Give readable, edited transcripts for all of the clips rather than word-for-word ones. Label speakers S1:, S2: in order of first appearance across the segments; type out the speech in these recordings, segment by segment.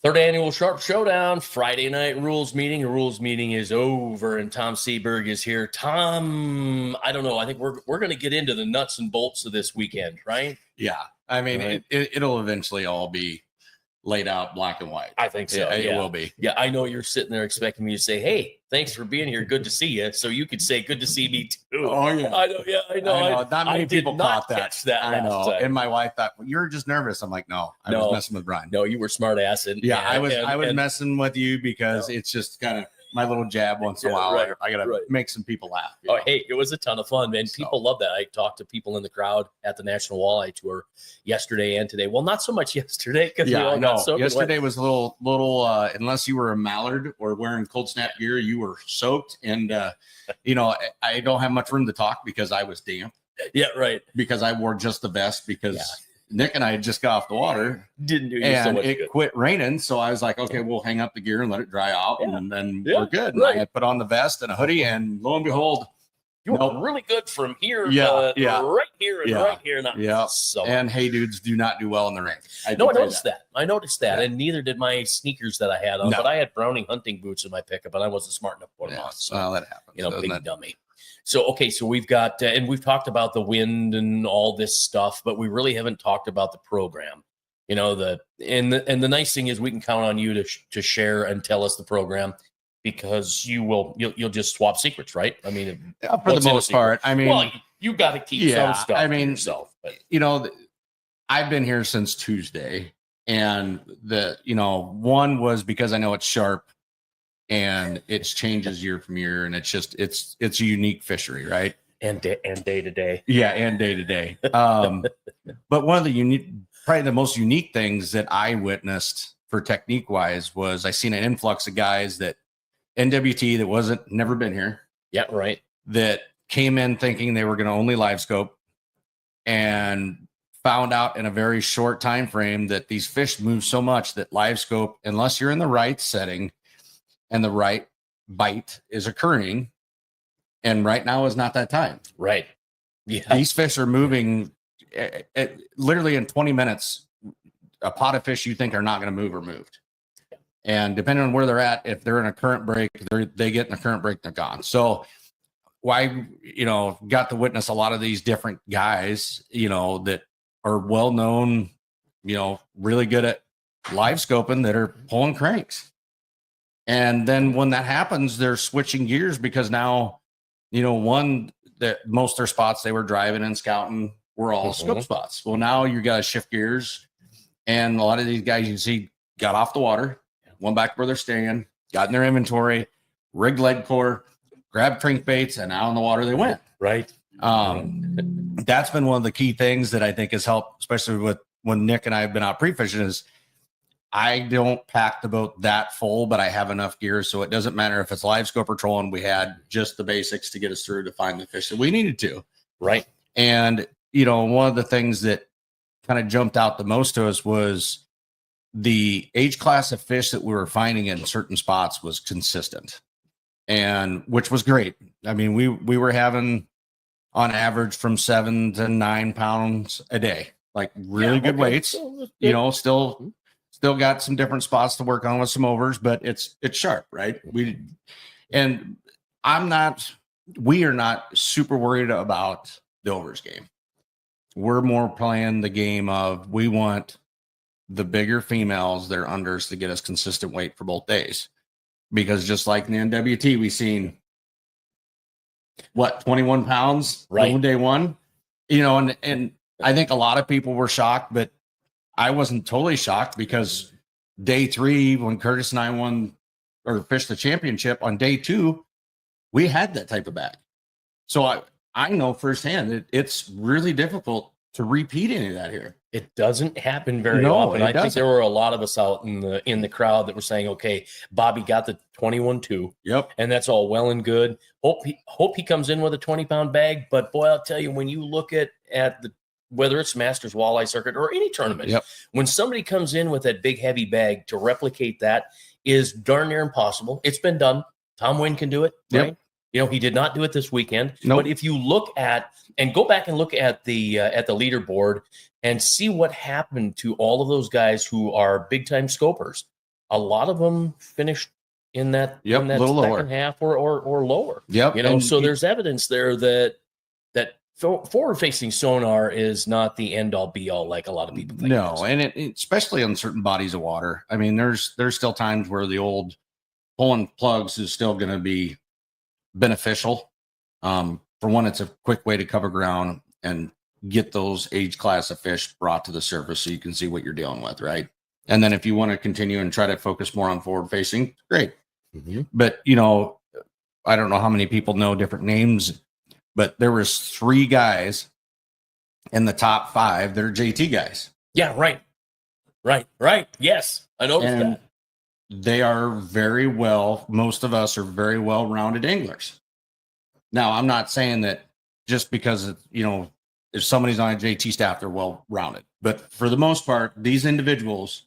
S1: Third annual Sharpe Showdown, Friday night rules meeting. The rules meeting is over, and Tom Sieburg is here. Tom, I don't know. I think we're going to get into the nuts and bolts of this weekend, right?
S2: Yeah. I mean,
S1: Right.
S2: it'll eventually all be laid out black and white.
S1: I think so.
S2: Yeah, it will be.
S1: Yeah, I know you're sitting there expecting me to say, "Hey, thanks for being here. Good to see you." So you could say, "Good to see me too."
S2: Oh yeah,
S1: I know. Yeah, I know.
S2: Not many people caught that. I know.
S1: Time.
S2: And my wife thought, well, you're just nervous. I'm like, no, I was messing with Brian.
S1: No, you were smart ass.
S2: I was messing with you because it's just kind of my little jab once in a while.
S1: Right,
S2: I gotta make some people laugh.
S1: Oh, hey, it was a ton of fun, man. People love that. I talked to people in the crowd at the National Walleye Tour yesterday and today. Well, not so much yesterday because we all got soaked.
S2: Yesterday was a little. Unless you were a mallard or wearing cold snap gear, you were soaked. And I don't have much room to talk because I was damp.
S1: Yeah, right.
S2: Because I wore just the vest because. Yeah. Nick and I had just got off the water.
S1: Didn't do you
S2: and
S1: so much
S2: it
S1: good.
S2: Quit raining. So I was like, okay, we'll hang up the gear and let it dry out. And then we're good. Right. And I had put on the vest and a hoodie, and lo and behold,
S1: you were really good from here.
S2: Right here
S1: and right here.
S2: And hey, dudes do not do well in the rain.
S1: I noticed that. I noticed that. And neither did my sneakers that I had on. But I had Browning hunting boots in my pickup, and I wasn't smart enough to put them on. So,
S2: well, that happens.
S1: Big dummy. So we've got, and we've talked about the wind and all this stuff, but we really haven't talked about the program. And the nice thing is we can count on you to share and tell us the program, because you'll just swap secrets, right? I mean,
S2: for the most part, I mean,
S1: well, you got to keep some stuff.
S2: I mean,
S1: to yourself, but.
S2: I've been here since Tuesday, and one was because I know it's Sharpe. And it changes year from year, and it's a unique fishery, right?
S1: And day to day.
S2: Yeah, and day to day. But one of probably the most unique things that I witnessed for technique wise was I seen an influx of guys that NWT that never been here.
S1: Yeah, right.
S2: That came in thinking they were going to only live scope, and found out in a very short time frame that these fish move so much that live scope, unless you're in the right setting and the right bite is occurring, and right now is not that time.
S1: Right. Yeah.
S2: These fish are moving literally in 20 minutes. A pot of fish you think are not going to move are moved. And depending on where they're at, if they're in a current break, they get in a current break, they're gone. So got to witness a lot of these different guys, that are well known, really good at live scoping, that are pulling cranks. And then when that happens, they're switching gears because now, that most of their spots they were driving and scouting were all scope spots. Well, now you got to shift gears. And a lot of these guys you see got off the water, went back where they're staying, got in their inventory, rigged lead core, grabbed crankbaits, and out on the water they went.
S1: Right.
S2: That's been one of the key things that I think has helped, especially with when Nick and I have been out pre-fishing, is I don't pack the boat that full, but I have enough gear. So it doesn't matter if it's live scope or trolling. We had just the basics to get us through to find the fish that we needed to.
S1: Right.
S2: And, one of the things that kind of jumped out the most to us was the age class of fish that we were finding in certain spots was consistent, and which was great. I mean, we were having on average from 7 to 9 pounds a day, like really good weights, still got some different spots to work on with some overs, but it's Sharpe, right? We are not super worried about the overs game. We're more playing the game of, we want the bigger females, their unders, to get us consistent weight for both days. Because just like in the NWT, we seen 21 pounds
S1: right
S2: day one, and I think a lot of people were shocked, but I wasn't totally shocked, because day 3, when Curtis and I fished the championship, on day 2, we had that type of bag. So I know firsthand that it's really difficult to repeat any of that here.
S1: It doesn't happen very often. I think there were a lot of us out in the crowd that were saying, okay, Bobby got the 21-2.
S2: Yep.
S1: And that's all well and good. Hope he comes in with a 20-pound bag. But boy, I'll tell you, when you look at whether it's Masters Walleye Circuit or any tournament, when somebody comes in with that big, heavy bag, to replicate that is darn near impossible. It's been done. Tom Wynn can do it, right? He did not do it this weekend.
S2: Nope.
S1: But if you look at and go back and look at the leaderboard and see what happened to all of those guys who are big time scopers, a lot of them finished in that, in that
S2: little
S1: second
S2: lower.
S1: half or lower.
S2: Yep.
S1: You know,
S2: And
S1: so there's evidence there that forward-facing sonar is not the end-all be-all like a lot of people think.
S2: No, and especially on certain bodies of water. I mean, there's still times where the old pulling plugs is still going to be beneficial. For one, it's a quick way to cover ground and get those age class of fish brought to the surface so you can see what you're dealing with, right? And then if you want to continue and try to focus more on forward-facing, great.
S1: Mm-hmm.
S2: But, you know, I don't know how many people know different names, but there was 3 guys in the top 5 that are JT guys.
S1: Yeah, right. Yes, I noticed
S2: And
S1: that.
S2: they are very well, most of us are very well-rounded anglers. Now, I'm not saying that just because, you know, if somebody's on a JT staff, they're well-rounded. But for the most part, these individuals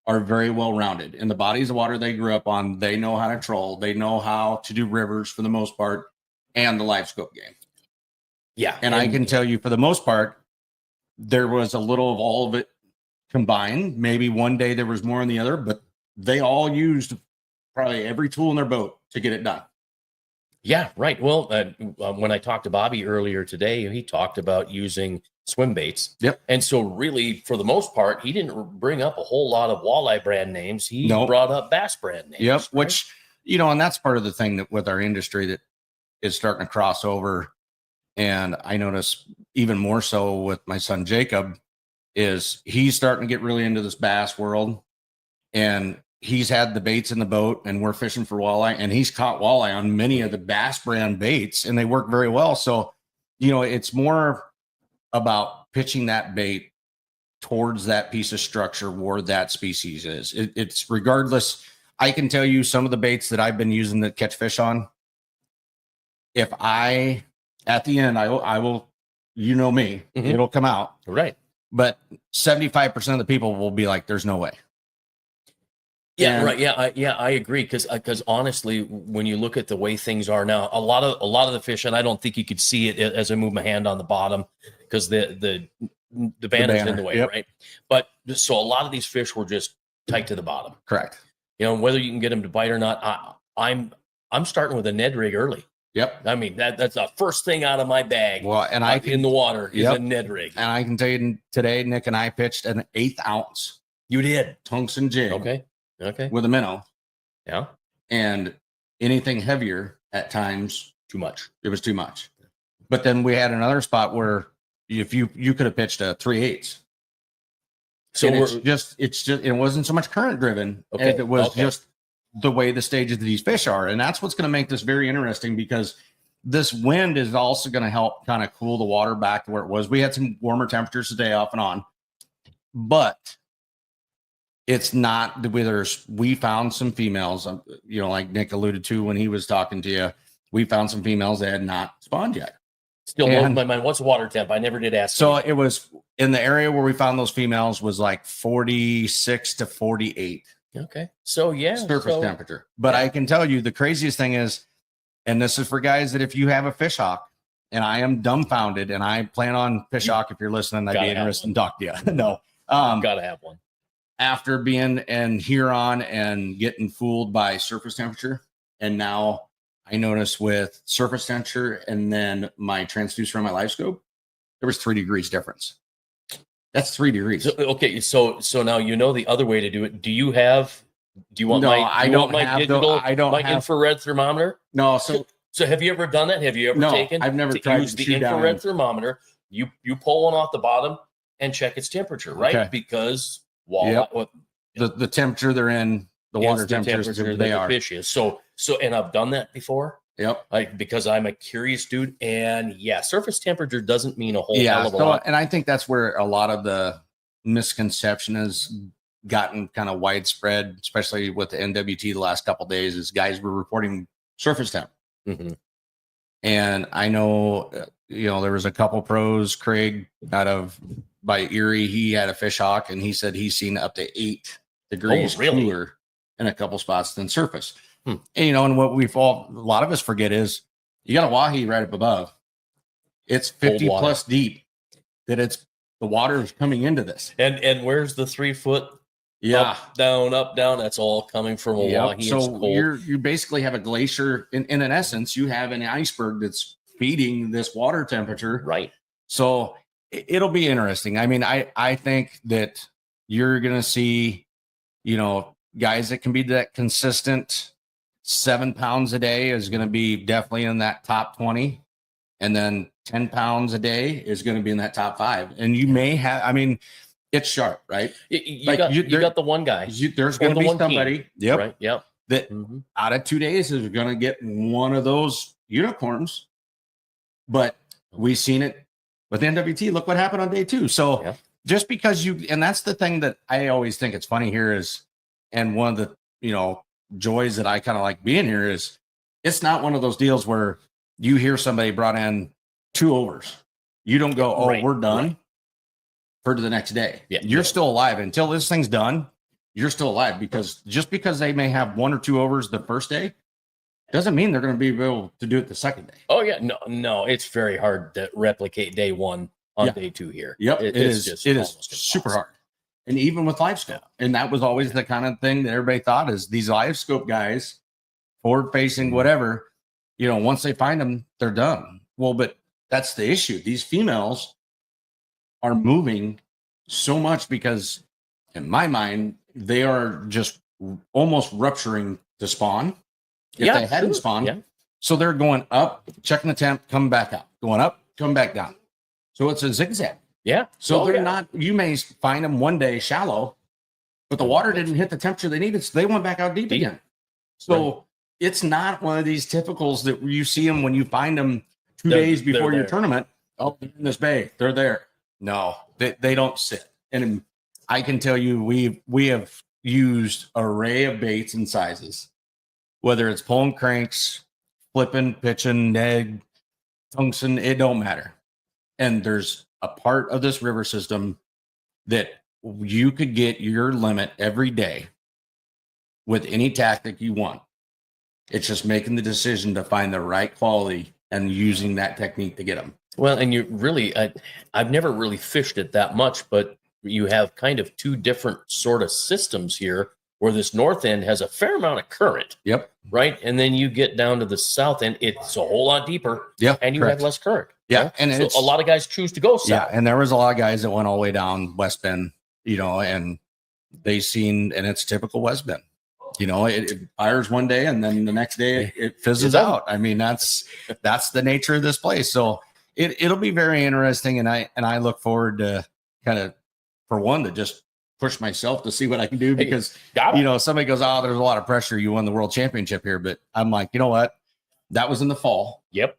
S2: are very well-rounded. In the bodies of water they grew up on, they know how to troll. They know how to do rivers for the most part and the live scope game.
S1: Yeah.
S2: And I can tell you for the most part, there was a little of all of it combined. Maybe one day there was more than the other, but they all used probably every tool in their boat to get it done.
S1: Yeah, right. Well, when I talked to Bobby earlier today, he talked about using swim baits.
S2: Yep.
S1: And so really, for the most part, he didn't bring up a whole lot of walleye brand names. He
S2: Nope.
S1: brought up bass brand names.
S2: Yep.
S1: Right?
S2: Which, you know, and that's part of the thing that with our industry that is starting to cross over. And I notice even more so with my son, Jacob, is he's starting to get really into this bass world. And he's had the baits in the boat and we're fishing for walleye, and he's caught walleye on many of the bass brand baits and they work very well. So, you know, it's more about pitching that bait towards that piece of structure where that species is. It's regardless. I can tell you some of the baits that I've been using that catch fish on. If I, at the end, I will, you know me, it'll come out.
S1: Right.
S2: But 75% of the people will be like, there's no way.
S1: Yeah,
S2: And-
S1: right. Yeah, I agree. Because honestly, when you look at the way things are now, a lot of the fish, and I don't think you could see it as I move my hand on the bottom because the banner's in the way, right? But so a lot of these fish were just tight to the bottom.
S2: Correct.
S1: You know, whether you can get them to bite or not, I'm starting with a Ned rig early.
S2: Yep.
S1: I mean, that's the first thing out of my bag.
S2: Well, and
S1: in the water is a Ned rig.
S2: And I can tell you today, Nick and I pitched an 1/8 ounce.
S1: You did.
S2: Tungsten jig.
S1: Okay.
S2: With a minnow.
S1: Yeah.
S2: And anything heavier at times,
S1: Too much.
S2: it was too much. But then we had another spot where if you could have pitched a 3/8. So it wasn't so much current driven as it was just the way the stages of these fish are. And that's what's going to make this very interesting, because this wind is also going to help kind of cool the water back to where it was. We had some warmer temperatures today off and on, but it's not the withers. We found some females, you know, like Nick alluded to when he was talking to you, we found some females that had not spawned yet.
S1: Still blows my mind. What's the water temp? I never did ask.
S2: So it was in the area where we found those females was like 46 to 48.
S1: Okay. So yeah.
S2: Surface temperature. But I can tell you the craziest thing is, and this is for guys that if you have a fish hawk, and I am dumbfounded, and I plan on fish hawk, if you're listening, I'd be interested in talking to you. No.
S1: Gotta have one.
S2: After being in Huron and getting fooled by surface temperature, and now I notice with surface temperature and then my transducer on my live scope, there was 3 degrees difference. That's 3 degrees.
S1: So now you know the other way to do it. Do you want my infrared thermometer?
S2: No.
S1: So have you ever done that? Have you ever taken?
S2: I've never
S1: tried to use the infrared thermometer. You pull one off the bottom and check its temperature, right? Okay. Because
S2: the temperature they're in, the water temperature they are.
S1: The fish is. So and I've done that before.
S2: Yep.
S1: Because I'm a curious dude, and surface temperature doesn't mean a whole hell of a lot.
S2: And I think that's where a lot of the misconception has gotten kind of widespread, especially with the NWT the last couple of days, is guys were reporting surface temp.
S1: Mm-hmm.
S2: And I know, there was a couple pros, Craig by Erie, he had a fish hawk and he said he's seen up to 8 degrees cooler in a couple spots than surface. And, and what a lot of us forget is you got a wahi right up above. It's 50 plus deep that the water is coming into this.
S1: And where's the 3 foot
S2: Yeah.
S1: Up, down. That's all coming from Milwaukee.
S2: So
S1: it's cold.
S2: you basically have a glacier. In an essence, you have an iceberg that's feeding this water temperature.
S1: Right.
S2: So it'll be interesting. I mean, I think that you're going to see, guys that can be that consistent 7 pounds a day is going to be definitely in that top 20. And then 10 pounds a day is going to be in that top 5. And you may have, I mean, it's Sharpe, right?
S1: You got the one guy.
S2: There's going to be somebody
S1: right? Yep.
S2: that out of 2 days is going to get one of those unicorns. But we've seen it with NWT. Look what happened on day 2. So just because and that's the thing that I always think it's funny here is, and one of the, joys that I kind of like being here is it's not one of those deals where you hear somebody brought in 2 overs. You don't go, oh, we're done for the next day. Yeah, you're still alive until this thing's done. You're still alive because just because they may have 1 or 2 overs the first day doesn't mean they're going to be able to do it the second day.
S1: Oh yeah, no, it's very hard to replicate day 1 on day 2 here.
S2: Yep, it is super hard. And even with live scope, and that was always the kind of thing that everybody thought is these live scope guys, forward facing, whatever. Once they find them, they're done. Well, but that's the issue. These females are moving so much because, in my mind, they are just almost rupturing the spawn. If they hadn't spawned, so they're going up, checking the temp, coming back out, going up, coming back down. So it's a zigzag.
S1: Yeah.
S2: So they're not. You may find them one day shallow, but the water didn't hit the temperature they needed, so they went back out deep again. So it's not one of these typicals that you see them when you find them 2 days before your tournament. Oh, they're in this bay. They're there. No, they don't sit. And I can tell you, we have used an array of baits and sizes, whether it's pulling cranks, flipping, pitching, neg, tungsten, it don't matter. And there's a part of this river system that you could get your limit every day with any tactic you want. It's just making the decision to find the right quality and using that technique to get them.
S1: Well, and you really, I've never really fished it that much, but you have kind of 2 different sort of systems here where this north end has a fair amount of current.
S2: Yep.
S1: Right. And then you get down to the south end, it's a whole lot deeper.
S2: Yeah.
S1: And you have less current.
S2: Yeah.
S1: Right?
S2: And
S1: so a lot of guys choose to go south.
S2: Yeah. And there was a lot of guys that went all the way down West Bend, and they seen, and it's typical West Bend. It fires one day and then the next day it fizzles out. I mean, that's the nature of this place. So it'll be very interesting. And I look forward to kind of, for one, to just push myself to see what I can do because, somebody goes, oh, there's a lot of pressure. You won the world championship here. But I'm like, you know what? That was in the fall.
S1: Yep.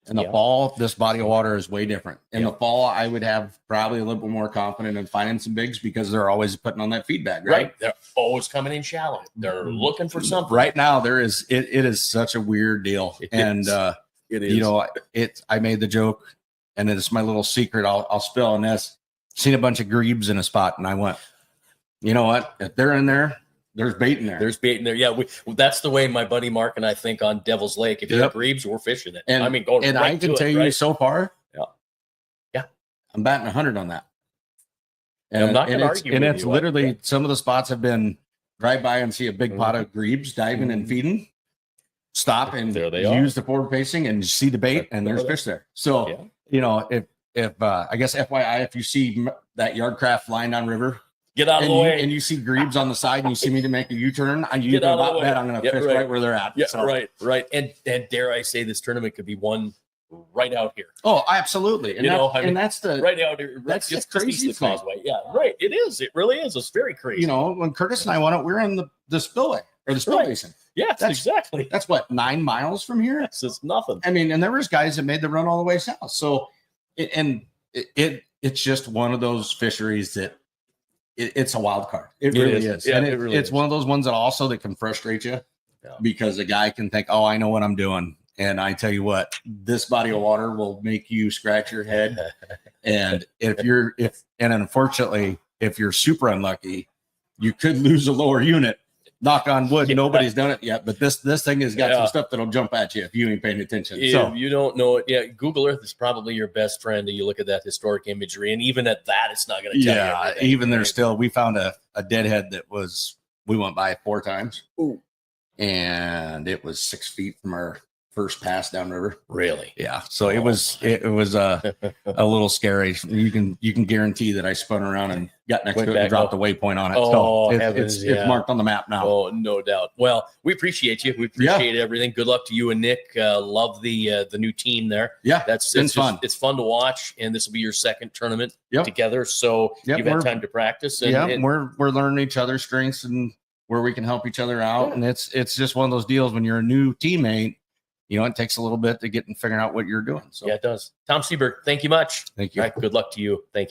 S2: In the fall, this body of water is way different. In the fall, I would have probably a little bit more confident in finding some bigs because they're always putting on that feedback, right?
S1: They're always coming in shallow. They're looking for something.
S2: Right now, it is such a weird deal. It is. I made the joke, and it's my little secret I'll spill on this. Seen a bunch of grebes in a spot, and I went, you know what? If they're in there, there's bait in there.
S1: There's bait in there. Yeah, that's the way my buddy Mark and I think on Devil's Lake. If you have grebes, we're fishing it.
S2: And
S1: I mean, going
S2: and
S1: right
S2: I can tell you so far,
S1: yeah,
S2: I'm batting 100 on that.
S1: And I'm not going to argue.
S2: And it's literally some of the spots have been drive by and see a big pot of grebes diving and feeding. Stop and
S1: there they
S2: use the forward facing and see the bait, and there's fish there. So if I guess FYI, if you see that yard craft flying down river,
S1: get out of the way,
S2: and you see grebes on the side, and you see me to make a U-turn, you can about bet I'm going to fish right where they're at.
S1: Yeah, so. right. And dare I say, this tournament could be won right out here.
S2: Oh, absolutely. And that's the
S1: right out here. That's just crazy. The causeway. Yeah, right. It is. It really is. It's very crazy.
S2: When Curtis and I went out, we were in the spillway or the spill basin.
S1: Yeah, exactly.
S2: That's what 9 miles from here.
S1: It's nothing.
S2: I mean, and there was guys that made the run all the way south. So, it's just one of those fisheries that it's a wild card. It really is.
S1: Yeah,
S2: and
S1: it's
S2: one of those ones that also that can frustrate you because a guy can think, oh, I know what I'm doing. And I tell you what, this body of water will make you scratch your head. And unfortunately, if you're super unlucky, you could lose a lower unit knock on wood,
S1: Yeah.
S2: nobody's done it yet, but this thing has got
S1: Yeah.
S2: some stuff that'll jump at you if you ain't paying attention.
S1: If
S2: So
S1: you don't know it, yeah, Google Earth is probably your best friend. And you look at that historic imagery, and even at that, it's not going to tell you everything.
S2: even there's still, we found a deadhead that we went by 4 times.
S1: Ooh.
S2: And it was 6 feet from our first pass downriver.
S1: Really?
S2: Yeah. So it was a little scary. You can guarantee that I spun around and got next to it and dropped the waypoint on it.
S1: Oh,
S2: so
S1: heavens,
S2: it's marked on the map now.
S1: Oh, no doubt. Well, we appreciate you. We appreciate everything. Good luck to you and Nick. Love the new team there.
S2: Yeah,
S1: it's
S2: fun.
S1: It's fun to watch, and this will be your second tournament together. So you've had time to practice. And,
S2: we're learning each other's strengths and where we can help each other out. And it's just one of those deals when you're a new teammate. It takes a little bit to get and figure out what you're doing. So
S1: yeah, it does. Tom Sieburg, thank you much.
S2: Thank you.
S1: All right, good luck to you. Thank you.